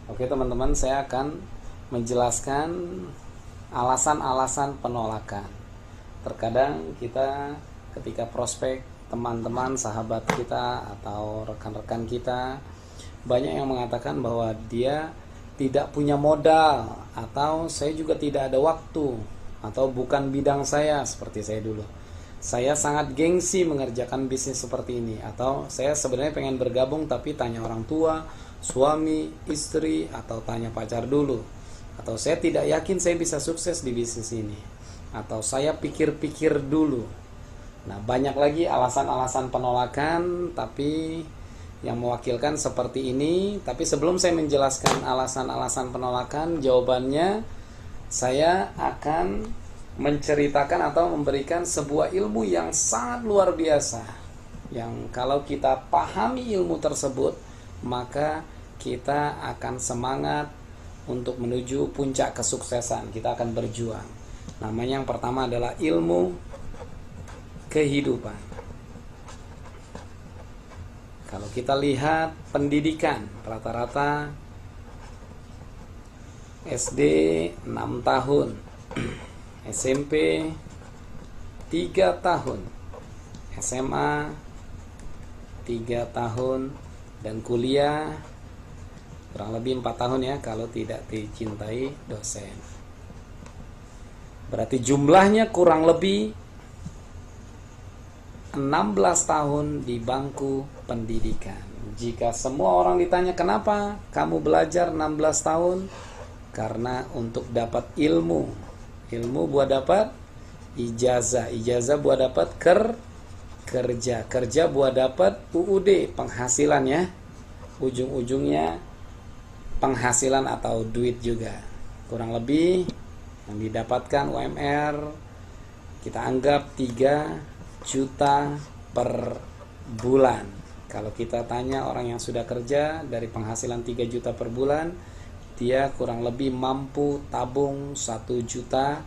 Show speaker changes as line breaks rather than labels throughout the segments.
Oke teman-teman, saya akan menjelaskan alasan-alasan penolakan. Terkadang kita ketika prospek teman-teman, sahabat kita atau rekan-rekan kita, banyak yang mengatakan bahwa dia tidak punya modal, atau saya juga tidak ada waktu, atau bukan bidang saya seperti saya dulu. Saya sangat gengsi mengerjakan bisnis seperti ini, atau saya sebenarnya pengen bergabung tapi tanya orang tua, suami, istri, atau tanya pacar dulu, atau saya tidak yakin saya bisa sukses di bisnis ini, atau saya pikir-pikir dulu. Nah, banyak lagi alasan-alasan penolakan, tapi yang mewakilkan seperti ini. Tapi sebelum saya menjelaskan alasan-alasan penolakan, jawabannya saya akan menceritakan atau memberikan sebuah ilmu yang sangat luar biasa, yang kalau kita pahami ilmu tersebut, maka kita akan semangat untuk menuju puncak kesuksesan. Kita akan berjuang. Namanya yang pertama adalah ilmu kehidupan. Kalau kita lihat pendidikan, rata-rata SD 6 tahun, SMP 3 tahun, SMA 3 tahun, dan kuliah kurang lebih 4 tahun ya kalau tidak dicintai dosen. Berarti jumlahnya kurang lebih 16 tahun di bangku pendidikan. Jika semua orang ditanya kenapa kamu belajar 16 tahun, karena untuk dapat ilmu buat dapat ijazah buat dapat kerja buat dapat UUD, penghasilan ya, ujung-ujungnya penghasilan atau duit juga. Kurang lebih yang didapatkan UMR kita anggap 3 juta per bulan. Kalau kita tanya orang yang sudah kerja dari penghasilan 3 juta per bulan, dia kurang lebih mampu tabung 1 juta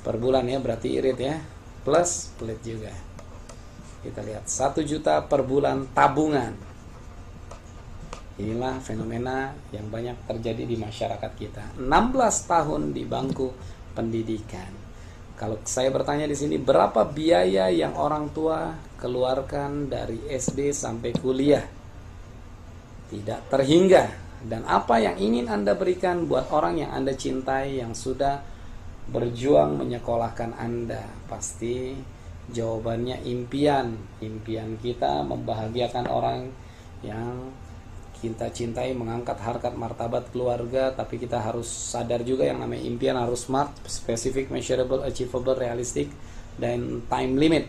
per bulan ya, berarti irit ya, plus pelit juga. Kita lihat 1 juta per bulan tabungan. Inilah fenomena yang banyak terjadi di masyarakat kita. 16 tahun di bangku pendidikan. Kalau saya bertanya di sini, berapa biaya yang orang tua keluarkan dari SD sampai kuliah? Tidak terhingga. Dan apa yang ingin Anda berikan buat orang yang Anda cintai, yang sudah berjuang menyekolahkan Anda? Pasti jawabannya impian. Impian kita membahagiakan orang yang kita cintai, mengangkat harkat martabat keluarga. Tapi kita harus sadar juga yang namanya impian harus smart, specific, measurable, achievable, realistic, dan time limit.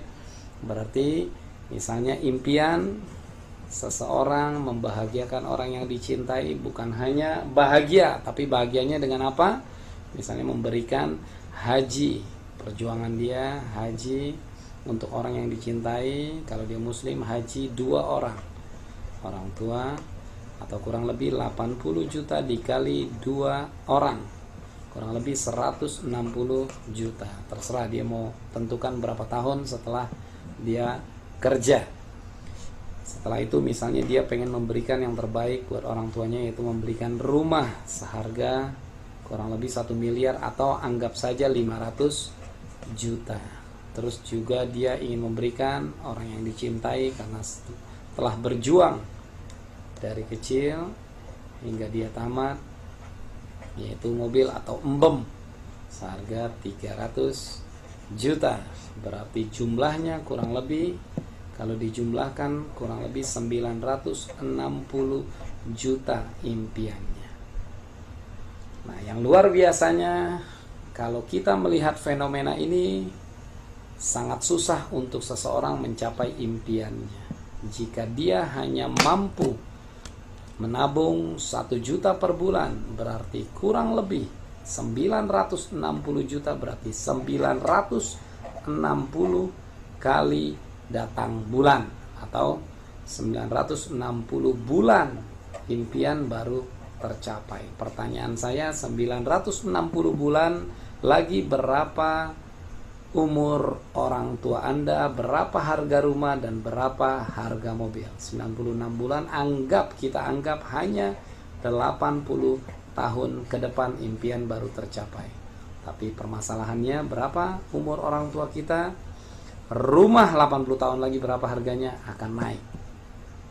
Berarti misalnya impian seseorang membahagiakan orang yang dicintai, bukan hanya bahagia, tapi bahagianya dengan apa? Misalnya memberikan haji, perjuangan dia haji untuk orang yang dicintai. Kalau dia muslim, haji 2 orang tua, atau kurang lebih 80 juta dikali 2 orang, kurang lebih 160 juta. Terserah dia mau tentukan berapa tahun setelah dia kerja. Setelah itu misalnya dia pengen memberikan yang terbaik buat orang tuanya, yaitu memberikan rumah seharga kurang lebih 1 miliar, atau anggap saja 500 juta. Terus juga dia ingin memberikan orang yang dicintai karena telah berjuang dari kecil hingga dia tamat, yaitu mobil atau embem seharga 300 juta. Berarti jumlahnya kurang lebih, kalau dijumlahkan kurang lebih 960 juta impiannya. Nah, yang luar biasanya, kalau kita melihat fenomena ini, sangat susah untuk seseorang mencapai impiannya jika dia hanya mampu menabung 1 juta per bulan. Berarti kurang lebih 960 juta, berarti 960 kali datang bulan, atau 960 bulan impian baru tercapai. Pertanyaan saya, 960 bulan lagi berapa umur orang tua Anda, berapa harga rumah, dan berapa harga mobil. 96 bulan kita anggap hanya 80 tahun ke depan impian baru tercapai. Tapi permasalahannya, berapa umur orang tua kita? Rumah 80 tahun lagi berapa harganya? Akan naik.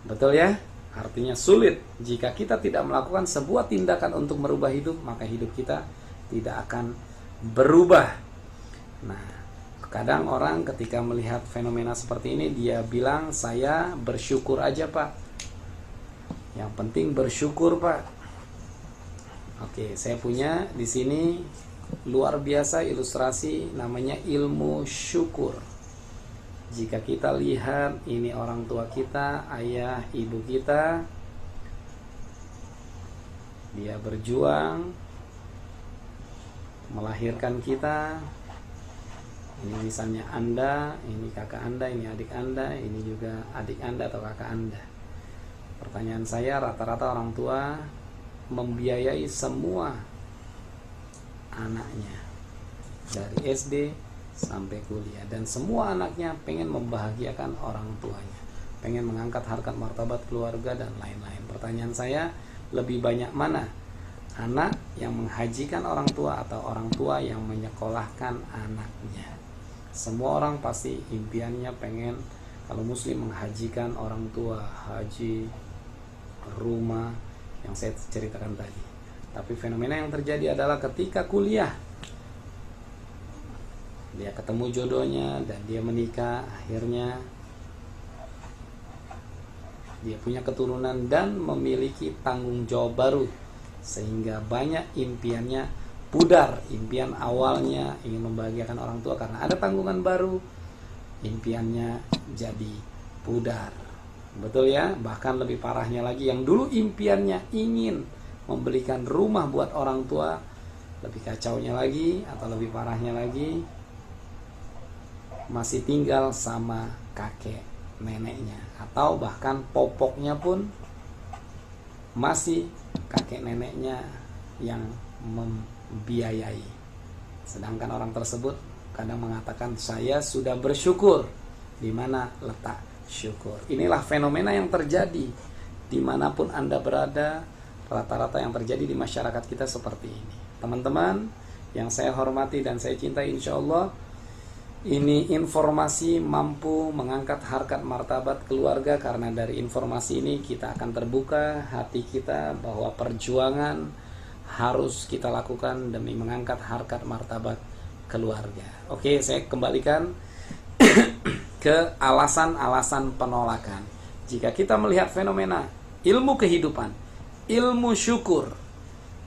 Betul ya? Artinya sulit. Jika kita tidak melakukan sebuah tindakan untuk merubah hidup, maka hidup kita tidak akan berubah. Nah, kadang orang ketika melihat fenomena seperti ini, dia bilang, saya bersyukur aja Pak. Yang penting bersyukur Pak. Oke, saya punya di sini luar biasa ilustrasi, namanya ilmu syukur. Jika kita lihat, ini orang tua kita, ayah, ibu kita, dia berjuang melahirkan kita. Ini misalnya Anda, ini kakak Anda, ini adik Anda, ini juga adik Anda atau kakak Anda. Pertanyaan saya, rata-rata orang tua membiayai semua anaknya dari SD sampai kuliah, dan semua anaknya pengen membahagiakan orang tuanya, pengen mengangkat harkat martabat keluarga dan lain-lain. Pertanyaan saya, lebih banyak mana? Anak yang menghajikan orang tua atau orang tua yang menyekolahkan anaknya? Semua orang pasti impiannya pengen, kalau muslim, menghajikan orang tua, haji, rumah yang saya ceritakan tadi. Tapi fenomena yang terjadi adalah ketika kuliah, dia ketemu jodohnya dan dia menikah, akhirnya dia punya keturunan dan memiliki tanggung jawab baru, sehingga banyak impiannya pudar. Impian awalnya ingin membahagiakan orang tua, karena ada tanggungan baru, impiannya jadi pudar. Betul ya? Bahkan lebih parahnya lagi, yang dulu impiannya ingin membelikan rumah buat orang tua, lebih kacaunya lagi atau lebih parahnya lagi, masih tinggal sama kakek neneknya, atau bahkan popoknya pun masih kakek neneknya yang membiayai. Sedangkan orang tersebut kadang mengatakan, saya sudah bersyukur. Di mana letak syukur? Inilah fenomena yang terjadi dimanapun Anda berada. Rata-rata yang terjadi di masyarakat kita seperti ini. Teman-teman yang saya hormati dan saya cintai, insya Allah ini informasi mampu mengangkat harkat martabat keluarga, karena dari informasi ini kita akan terbuka hati kita bahwa perjuangan harus kita lakukan demi mengangkat harkat martabat keluarga. Oke, saya kembalikan ke alasan-alasan penolakan. Jika kita melihat fenomena ilmu kehidupan, ilmu syukur,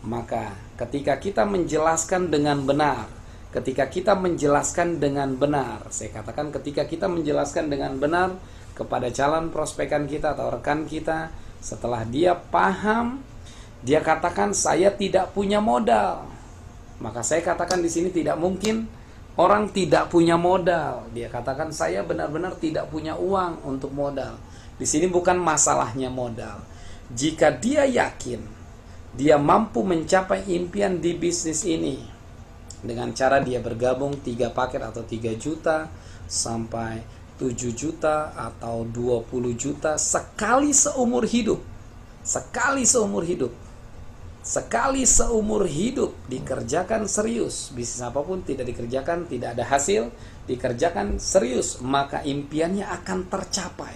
maka ketika kita menjelaskan dengan benar, ketika kita menjelaskan dengan benar, saya katakan ketika kita menjelaskan dengan benar kepada calon prospekan kita atau rekan kita, setelah dia paham, dia katakan, saya tidak punya modal. Maka saya katakan di sini, tidak mungkin orang tidak punya modal. Dia katakan, saya benar-benar tidak punya uang untuk modal. Di sini bukan masalahnya modal. Jika dia yakin dia mampu mencapai impian di bisnis ini, dengan cara dia bergabung 3 paket atau 3 juta sampai 7 juta atau 20 juta sekali seumur hidup. Sekali seumur hidup. Sekali seumur hidup dikerjakan serius. Bisnis apapun tidak dikerjakan, tidak ada hasil, dikerjakan serius, maka impiannya akan tercapai.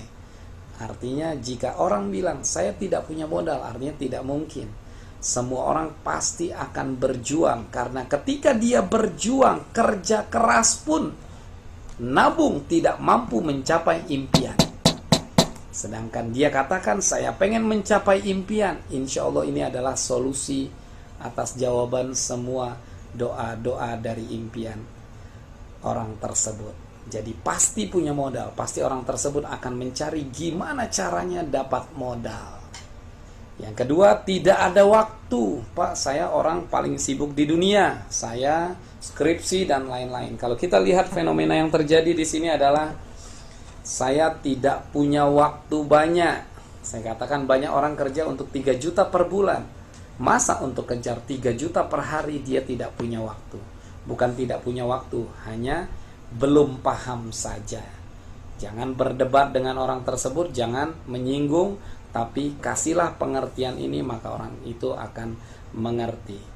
Artinya jika orang bilang saya tidak punya modal, artinya tidak mungkin. Semua orang pasti akan berjuang, karena ketika dia berjuang, kerja keras pun, nabung, tidak mampu mencapai impian. Sedangkan dia katakan, saya pengen mencapai impian. Insya Allah ini adalah solusi atas jawaban semua doa-doa dari impian orang tersebut. Jadi pasti punya modal, pasti orang tersebut akan mencari gimana caranya dapat modal. Yang kedua, tidak ada waktu. Pak, saya orang paling sibuk di dunia. Saya skripsi dan lain-lain. Kalau kita lihat fenomena yang terjadi di sini adalah saya tidak punya waktu banyak. Saya katakan banyak orang kerja untuk 3 juta per bulan. Masa untuk kejar 3 juta per hari dia tidak punya waktu? Bukan tidak punya waktu, hanya belum paham saja. Jangan berdebat dengan orang tersebut, jangan menyinggung, tapi kasihlah pengertian ini maka orang itu akan mengerti.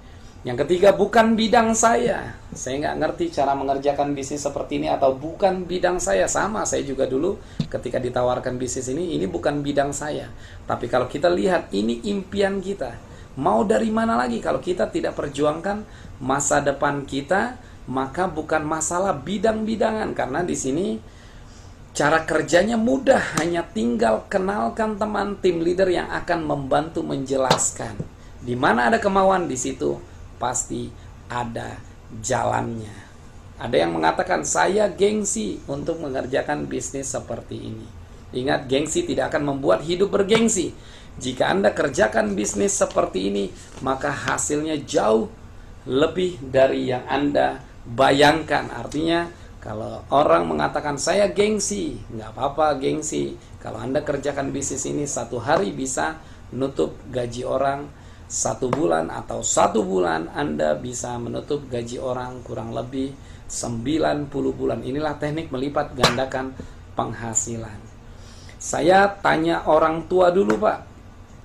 Yang ketiga, bukan bidang saya nggak ngerti cara mengerjakan bisnis seperti ini, atau bukan bidang saya. Sama, saya juga dulu ketika ditawarkan bisnis ini bukan bidang saya. Tapi kalau kita lihat ini impian kita, mau dari mana lagi kalau kita tidak perjuangkan masa depan kita, maka bukan masalah bidang-bidangan. Karena di sini cara kerjanya mudah, hanya tinggal kenalkan teman tim leader yang akan membantu menjelaskan. Di mana ada kemauan, di situ pasti ada jalannya. Ada yang mengatakan saya gengsi untuk mengerjakan bisnis seperti ini. Ingat, gengsi tidak akan membuat hidup bergengsi. Jika Anda kerjakan bisnis seperti ini, maka hasilnya jauh lebih dari yang Anda bayangkan. Artinya, kalau orang mengatakan saya gengsi, nggak apa-apa gengsi. Kalau Anda kerjakan bisnis ini, satu hari bisa nutup gaji orang 1 bulan, atau 1 bulan Anda bisa menutup gaji orang kurang lebih 90 bulan. Inilah teknik melipat gandakan penghasilan. Saya tanya orang tua dulu, Pak.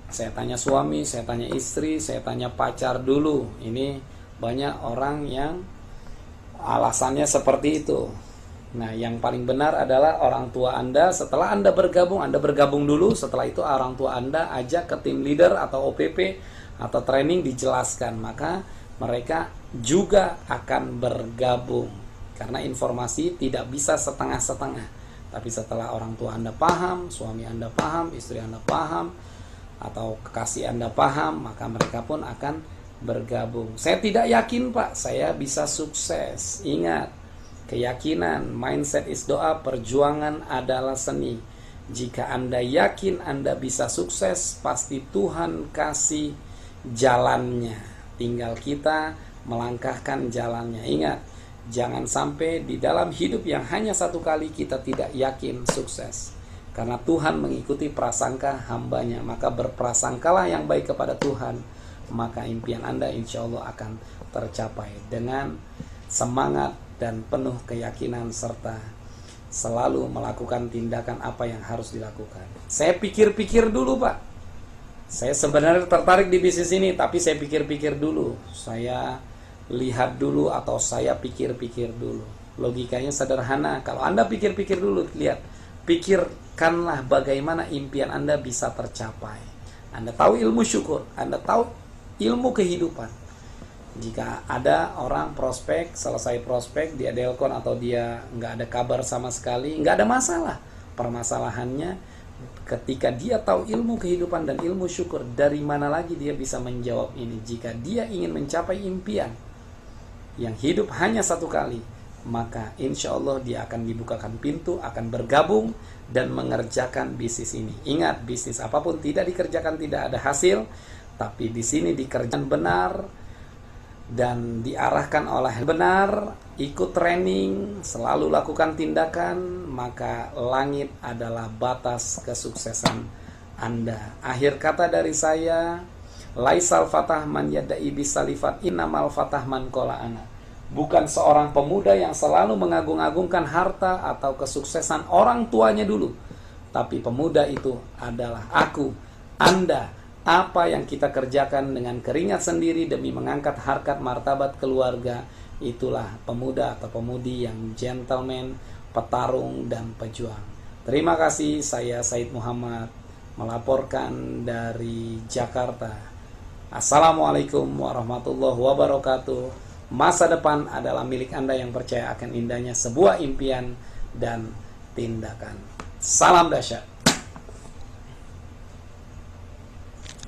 Saya tanya suami, saya tanya istri, saya tanya pacar dulu. Ini banyak orang yang alasannya seperti itu. Nah, yang paling benar adalah orang tua Anda. Setelah Anda bergabung dulu. Setelah itu orang tua Anda ajak ke tim leader atau OPP atau training, dijelaskan, maka mereka juga akan bergabung. Karena informasi tidak bisa setengah-setengah. Tapi setelah orang tua Anda paham, suami Anda paham, istri Anda paham, atau kekasih Anda paham, maka mereka pun akan bergabung. Saya tidak yakin, Pak, saya bisa sukses. Ingat, keyakinan, mindset is doa, perjuangan adalah seni. Jika Anda yakin Anda bisa sukses, pasti Tuhan kasih jalannya. Tinggal kita melangkahkan jalannya. Ingat, jangan sampai di dalam hidup yang hanya satu kali kita tidak yakin sukses. Karena Tuhan mengikuti prasangka hambanya. Maka berprasangkalah yang baik kepada Tuhan, maka impian Anda insya Allah akan tercapai. Dengan semangat dan penuh keyakinan, serta selalu melakukan tindakan apa yang harus dilakukan. Saya pikir-pikir dulu, Pak. Saya sebenarnya tertarik di bisnis ini, tapi saya pikir-pikir dulu. Saya lihat dulu, atau saya pikir-pikir dulu. Logikanya sederhana. Kalau Anda pikir-pikir dulu, lihat, pikirkanlah bagaimana impian Anda bisa tercapai. Anda tahu ilmu syukur, Anda tahu ilmu kehidupan. Jika ada orang prospek, selesai prospek, dia delkon atau dia nggak ada kabar sama sekali, nggak ada masalah. Permasalahannya ketika dia tahu ilmu kehidupan dan ilmu syukur, dari mana lagi dia bisa menjawab ini? Jika dia ingin mencapai impian yang hidup hanya satu kali, maka insya Allah dia akan dibukakan pintu, akan bergabung dan mengerjakan bisnis ini. Ingat, bisnis apapun tidak dikerjakan tidak ada hasil, tapi di sini dikerjakan benar dan diarahkan oleh benar, ikut training, selalu lakukan tindakan, maka langit adalah batas kesuksesan Anda. Akhir kata dari saya, laisal fatah man yada'i bisalifat, innamal fatah man qala ana. Bukan seorang pemuda yang selalu mengagung-agungkan harta atau kesuksesan orang tuanya dulu, tapi pemuda itu adalah aku, Anda. Apa yang kita kerjakan dengan keringat sendiri demi mengangkat harkat martabat keluarga, itulah pemuda atau pemudi yang gentleman, petarung dan pejuang. Terima kasih, saya Said Muhammad melaporkan dari Jakarta. Assalamualaikum warahmatullahi wabarakatuh. Masa depan adalah milik Anda yang percaya akan indahnya sebuah impian dan tindakan. Salam dahsyat.